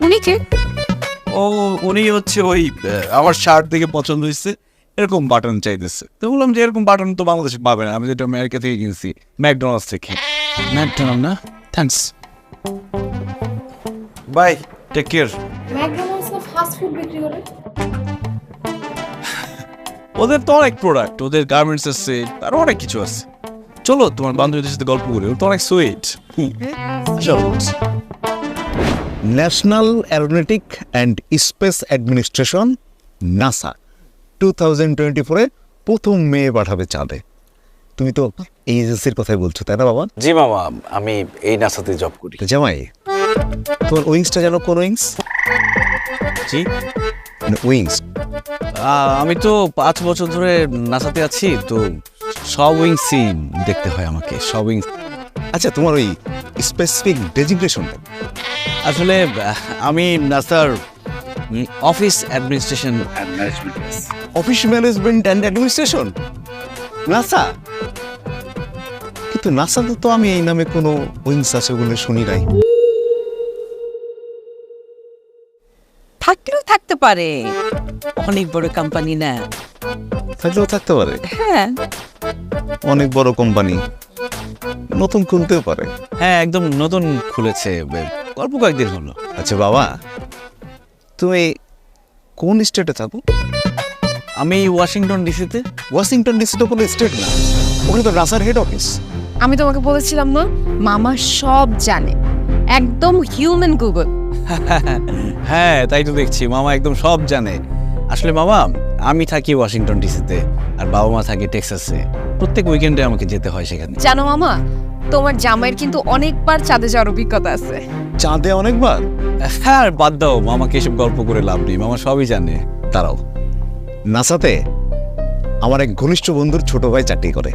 উনি কে? ও উনি হচ্ছে ওই আমার শার্ট দেখে পছন্দ হয়েছে, এরকম বাটন চাইতেছে। তো বললাম যে এরকম বাটন তো বাংলাদেশে পাবে না, আমি যেটা আমেরিকা থেকে কিনছি, ম্যাকডোনাল্ডস থেকে। ম্যাকডোনাল্ড না, thanks. Bye, take care. McDonald's না ফাস্ট ফুড বিক্রি করে? ওদের তো অনেক প্রোডাক্ট, ওদের গার্মেন্টস আছে, আরো অনেক কিছু আছে। চলো তোমার বান্ধবীদের সাথে গল্প করি, ওর তো অনেক sweet. National aeronautic and space administration NASA 2024-এ প্রথম মেয়ে পাঠাবে চাঁদে। তুমি তো এই এজেন্সির কথাই বলছো তাই না বাবা? জি মামা, আমি এই নাসাতে জব করি। জামাই, তোমার উইংসটা যেন কোন উইংস? জি উইংস। আমি তো 5 বছর ধরে নাসাতে আছি, তো সব উইংসই দেখতে হয় আমাকে, সব উইংস। আচ্ছা তোমার ওই স্পেসিফিক ডেজিগনেশনটা? আসলে আমি নাসার office administration and management. Office management and administration, NASA? কিন্তু নাসাতে তো আমি এই নামে কোনো উইংস আছে বলে শুনি নাই। থাকলেও থাকতে পারে, অনেক বড় কোম্পানি না? থাকলেও থাকতে পারে, হ্যাঁ অনেক বড় কোম্পানি, নতুন খুলতেও পারে। হ্যাঁ একদম নতুন খুলেছে, অল্প কয়েকদিন হলো। আচ্ছা বাবা, তুমি কোন স্টেটে থাকো? আমি ওয়াশিংটন ডিসিতে। ওয়াশিংটন ডিসি তো কোনো স্টেট না, ওখানে তো নাসার হেড অফিস। আমি তোমাকে বলেছিলাম না, মামা সব জানে, একদম হিউম্যান গুগল। হ্যাঁ তাই তো দেখছি, মামা একদম সব জানে। আসলে মামা, আমি থাকি ওয়াশিংটন ডিসিতে, আর বাবা মা থাকে টেক্সাসে। প্রত্যেক উইকেন্ডে আমাকে যেতে হয় সেখানে। জানো মামা, তোমার জামাইয়ের কিন্তু অনেকবার চাঁদে যাওয়ার অভিজ্ঞতা আছে। চাঁদে অনেকবার? হ্যাঁ আর বাদ দাও, মামাকে এসব গল্প করে লাভ নেই, মামা সবই জানে। দাঁড়াও, নাসাতে আমার এক ঘনিষ্ঠ বন্ধুর ছোট ভাই চাকরি করে,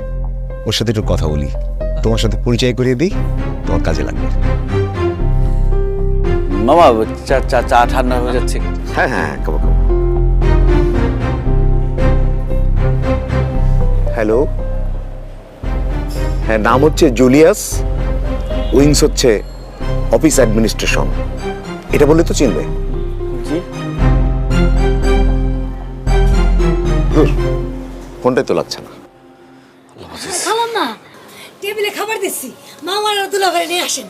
ওর সাথে একটু কথা বলি, তোমার সাথে পরিচয় করিয়ে দিই, তোমার কাজে লাগবে। মামা চা ঠান্ডা হয়ে যাচ্ছে। হ্যাঁ হ্যাঁ, খাবো। হ্যালো, হ্যাঁ নাম হচ্ছে জুলিয়াস, উইংস হচ্ছে অফিস অ্যাডমিনিস্ট্রেশন। এটা বললে তো চিনবে? জি। ফোনটাই তো লাগছে না। খালাম না, টেবিলে খাবার দিচ্ছি, মামার দুলাভাই নিয়ে আসেন।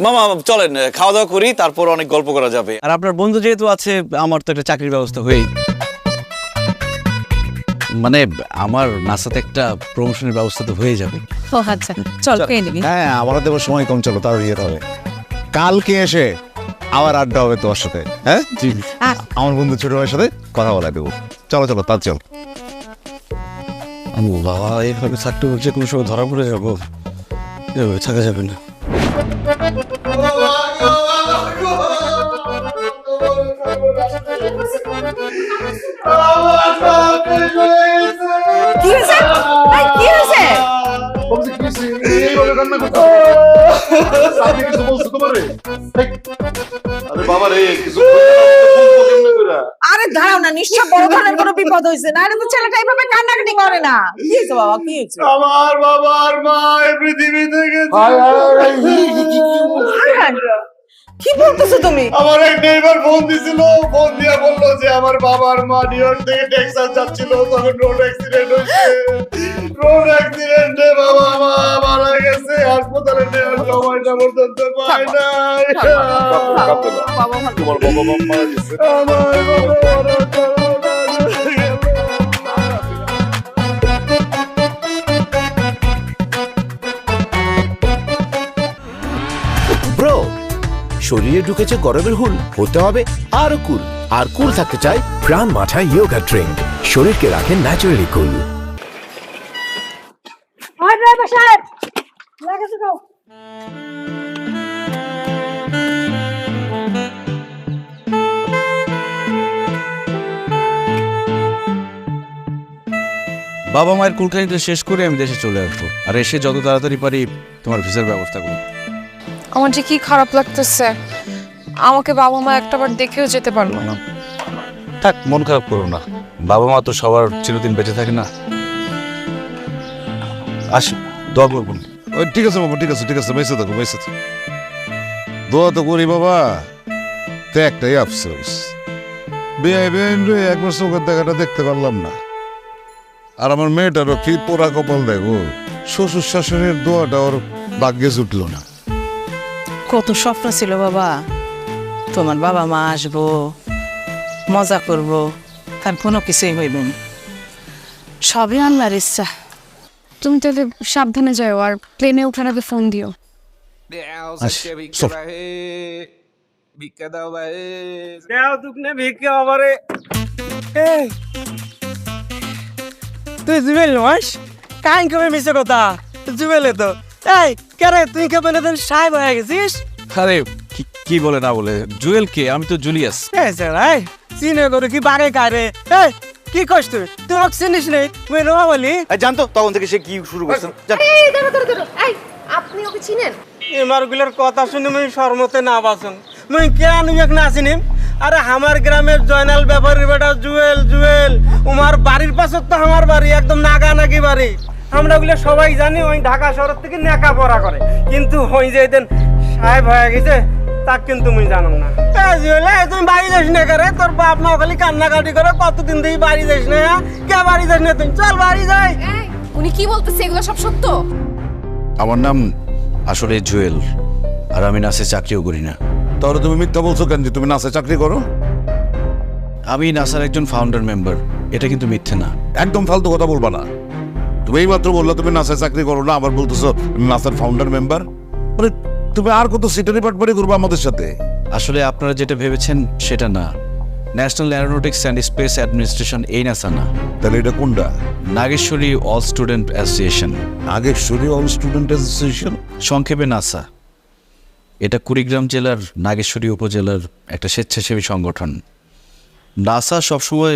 মামা চলেন খাওয়া দাওয়া করি, তারপর অনেক গল্প করা যাবে। আর আপনার বন্ধু যেহেতু আছে, আমার তো একটা চাকরির ব্যবস্থা হয়েই, মানে আমার নাসাতে একটা প্রমোশনের ব্যবস্থা তো হয়ে যাবে। ও আচ্ছা, চল পেয়ে নিবি। হ্যাঁ, আমারও দেবো সময় কম, চলো তার ইয়ে হবে। কালকে এসে আবার আড্ডা হবে তোমার সাথে। হ্যাঁ জি, আমার বন্ধু ছোট ভাইয়ের সাথে কথা বলা দেবো। চলো চলো, তার চল। বাবা এইভাবে থাকতে বলছে, কোনো সময় ধরা পড়ে যাবো, এভাবে থাকা যাবে না। কি হয়েছে? কি হয়েছে? আরে দাঁড়াও না, নিশ্চয় বড় ধরনের কোনো বিপদ হয়েছে। না তো ছেলেটা এইভাবে কান্নাকাটি করে না। কি হয়েছে বাবা, কি হয়েছে? আমার বাবার মা এই পৃথিবী থেকে কি বলতেছো তুমি? আমার এক নেইবার ফোন দিছিল, ফোন দিয়ে বললো যে আমার বাবার মা নিউ ইয়র্ক থেকে টেক্সাস যাচ্ছিল, তখন রোড অ্যাক্সিডেন্ট হয়েছে। রোড অ্যাক্সিডেন্টে বাবা মা মারা গেছে, হাসপাতালে নেওয়ার সময়টা পর্যন্ত পায় নাই। তোমার বাবা মা মারা গেছে। আমার বাবা ব্রো, শরীরে ঢুকেছে গরমের হুল, হতে হবে আরো কুল। আর কুল থাকতে চাই প্রাণ মাথা ইয়োগা ড্রিঙ্ক, শরীরকে রাখে ন্যাচারালি কুল। হয় ড্রাইভার সাহেব, লাগাতে দাও। বাবা মায়ের কুলখানিটা শেষ করে আমি দেশে চলে আসবো, আর এসে যত তাড়াতাড়ি পারি তোমার ভিসার ব্যবস্থা করবো। আমার যে কি খারাপ লাগতেছে, আমাকে বাবা মা একটাবার দেখেও যেতে পারলো না। থাক, মন খারাপ করো না, বাবা মা তো সবার চিরদিন বেঁচে থাকে না। আসি, দোয়া করবেন। ওই ঠিক আছে বাবা, ঠিক আছে ঠিক আছে, বেঁচে থাকো বেঁচে থাকো, দোয়া তো করি বাবা। তো একটাই আফসোস, বিয়ে রে একবার চোখের দেখাটা দেখতে পারলাম না। আর আমার মেয়েটারও কি পোড়া কপাল দেখো, শ্বশুর শাশুড়ির দোয়াটা ওর ভাগ্যে জুটল না। কত স্বপ্ন ছিল বাবা, তোমার বাবা মা আসবো, মজা করব, তার কোনো কিছুই হইবে না। সবই আল্লাহর ইচ্ছা। তুমি তাহলে সাবধানে যাও, আর প্লেনে ওঠার আগে ফোন দিও। তুই জুবেল নস? কান কবে মিশে কথা, জুবেলে তো। এই কেরে তুই কেমন সাহেব হয়ে গেছিস? আরে কি বলে না বলে, জুয়েল কে? আমি তো জুলিয়াস। এই চিনে করে কি বারে কারে? এই কি কষ্ট তুই? তুই ওকে চিনিস নেই? তুই রোমা বলি জানতো তখন থেকে সে কি শুরু করছেন। এই দাঁড়া দাঁড়া দাঁড়া, এই আপনি ওকে চিনেন? এমারগুলোর কথা শুনে মুই শরমতে না বাসন, মুই কেন এক না চিনিম? আরে আমার গ্রামের জয়নাল ব্যাপারীর বেটা জুয়েল, জুয়েল উমার বাড়ির পাশে তো আমার বাড়ি, একদম নাগা নাকি বাড়ি। আমরা ওগুলো সবাই জানি, ওই ঢাকা শহর থেকে নেকা পড়া করে, কিন্তু ওই যে দিন সাহেব হয়ে গেছে তা কিন্তু মুই জানো না। জুয়েল তুমি বাড়ি যাস না করে, তোর বাপ মা খালি কান্নাকাটি করে, কতদিন থেকে বাড়ি যাস না? কে বাড়ি যাস না তুই? চল বাড়ি যাই। উনি কি বলতেছে, এগুলো সব সত্য? আমার নাম আসলে জুয়েল, আর আমি নাসে চাকরিও করি না। তাহলে তুমি মিথ্যা বলছো কেন যে তুমি নাসে চাকরি করো? আমি নাসার একজন ফাউন্ডার মেম্বার, এটা কিন্তু মিথ্যে না। একদম ফালতু কথা বলবা না। তুমি এইমাত্র বললো তুমি নাসায় চাকরি করো না, আবার বলতেছো নাসার ফাউন্ডার মেম্বার। মানে তুমি আর কত সিটারি পাটপারি করবো আমাদের সাথে? আসলে আপনারা যেটা ভেবেছেন সেটা না, national aeronautics and space administration এই নাসা না। তাহলে এটা কোনটা? Nageshwari all student association. Nageshwari all student association, সংক্ষেপে নাসা। এটা কুড়িগ্রাম জেলার নাগেশ্বরী উপজেলার একটা স্বেচ্ছাসেবী সংগঠন। নাসা সবসময়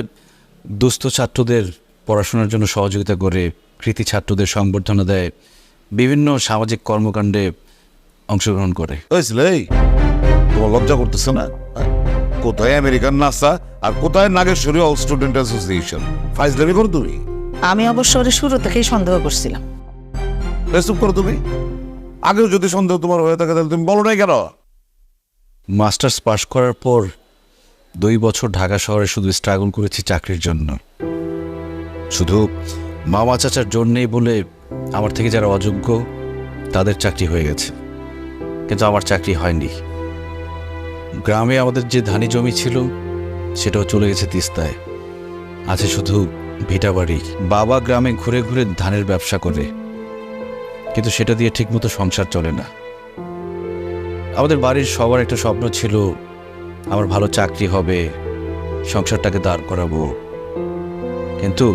দুস্থ ছাত্রদের পড়াশোনার জন্য সহযোগিতা করে, কৃতি ছাত্রদের সংবর্ধনা দেয়, বিভিন্ন সামাজিক কর্মকাণ্ডে অংশগ্রহণ করে। এই তোমার লজ্জা করতেছে না? কোথায় আমেরিকান নাসা আর কোথায় নাগেশ্বরী অল স্টুডেন্ট অ্যাসোসিয়েশন? ফাইজলামি করো তুমি। আমি অবশ্য শুরু থেকেই সন্দেহ করছিলাম। চুপ করো তুমি। আগেও যদি সন্দেহ তোমার হয়ে থাকে তাহলে তুমি বলো নাই কেন? মাস্টার্স পাশ করার পর 2 বছর ঢাকা শহরে শুধু স্ট্রাগল করেছি চাকরির জন্য। শুধু মামা চাচার জন্যেই বলে আমার থেকে যারা অযোগ্য তাদের চাকরি হয়ে গেছে, কিন্তু আমার চাকরি হয়নি। গ্রামে আমাদের যে ধানি জমি ছিল সেটাও চলে গেছে তিস্তায়, আছে শুধু ভিটা বাড়ি। বাবা গ্রামে ঘুরে ঘুরে ধানের ব্যবসা করে, কিন্তু সেটা দিয়ে ঠিকমতো সংসার চলে না। আমাদের বাড়ির সবার একটা স্বপ্ন ছিল আমার ভালো চাকরি হবে, সংসারটাকে দাঁড় করাবো, কিন্তু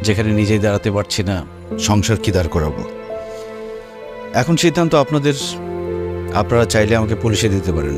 যেখানে নিজেই দাঁড়াতে পারছি না, সংসার কি দাঁড় করাবো? এখন সিদ্ধান্ত আপনাদের। আপনারা চাইলে আমাকে পুলিশে দিতে পারেন।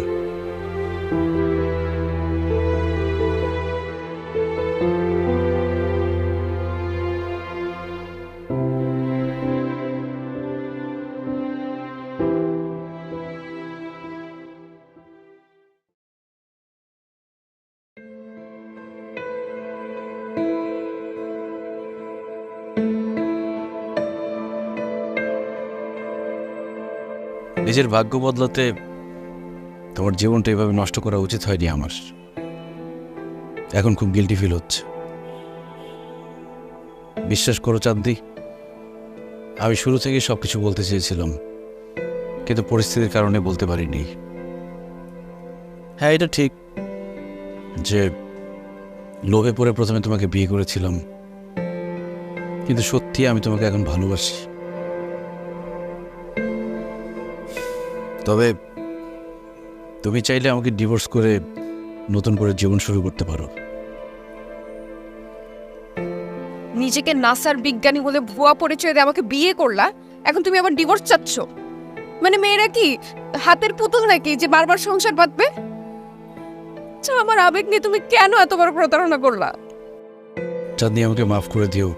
নিজের ভাগ্য বদলাতে তোমার জীবনটা এভাবে নষ্ট করা উচিত হয়নি আমার। এখন খুব গিল্টি ফিল হচ্ছে। বিশ্বাস করো চাঁদনি, আমি শুরু থেকে সবকিছু বলতে চেয়েছিলাম, কিন্তু পরিস্থিতির কারণে বলতে পারিনি। হ্যাঁ, এটা ঠিক যে লোভে পড়ে প্রথমে তোমাকে বিয়ে করেছিলাম, কিন্তু সত্যি আমি তোমাকে এখন ভালোবাসি। তবে তুমি চাইলে আমাকে ডিভোর্স করে নতুন করে জীবন শুরু করতে পারো। নিজেকে নাসার বিজ্ঞানী বলে ভুয়া পরিচয় দিয়ে আমাকে বিয়ে করলা, এখন তুমি আবার ডিভোর্স চাচ্ছ? মানে মেয়েরা কি হাতের পুতুল নাকি যে বারবার সংসার বাঁধবে? আমার আবেগ নিয়ে তুমি কেন এত বড় প্রতারণা করলা? চাঁদনি, আমাকে মাফ করে দিও।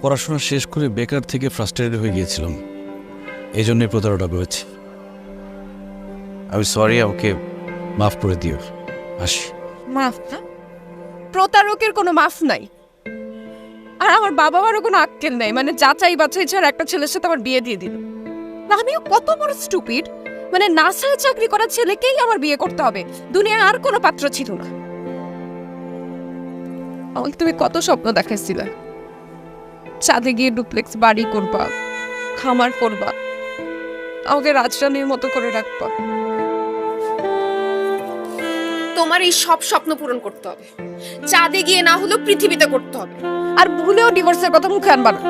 পড়াশোনা শেষ করে বেকার থেকে ফ্রাস্ট্রেটেড হয়ে গিয়েছিলাম, এই জন্যই প্রতারণা করেছি। আমি সরি, আমাকে মাফ করে দিও। আসি। মাফ না? প্রতারকের কোনো মাফ নাই। আর আমার বাবা মারও কোনো আক্কেল নেই, মানে যাচাই বাছাই ছাড়া একটা ছেলের সাথে আমার বিয়ে দিয়ে দিল। না, আমিও কত বড় স্টুপিড, মানে নাসায় চাকরি করা ছেলেকেই আমার বিয়ে করতে হবে, দুনিয়ায় আর কোনো পাত্র ছিল না। আমাকে তুমি কত স্বপ্ন দেখাইছিলে, চাঁদে গিয়ে ডুপ্লেক্স বাড়ি করবা, খামার করবা, আমাকে রাজরানীর মতো করে রাখবা। তোমার এই সব স্বপ্ন পূরণ করতে হবে, চাঁদে গিয়ে না হলেও পৃথিবীতে করতে হবে। আর ভুলেও ডিভোর্সের কথা মুখে আনবা না।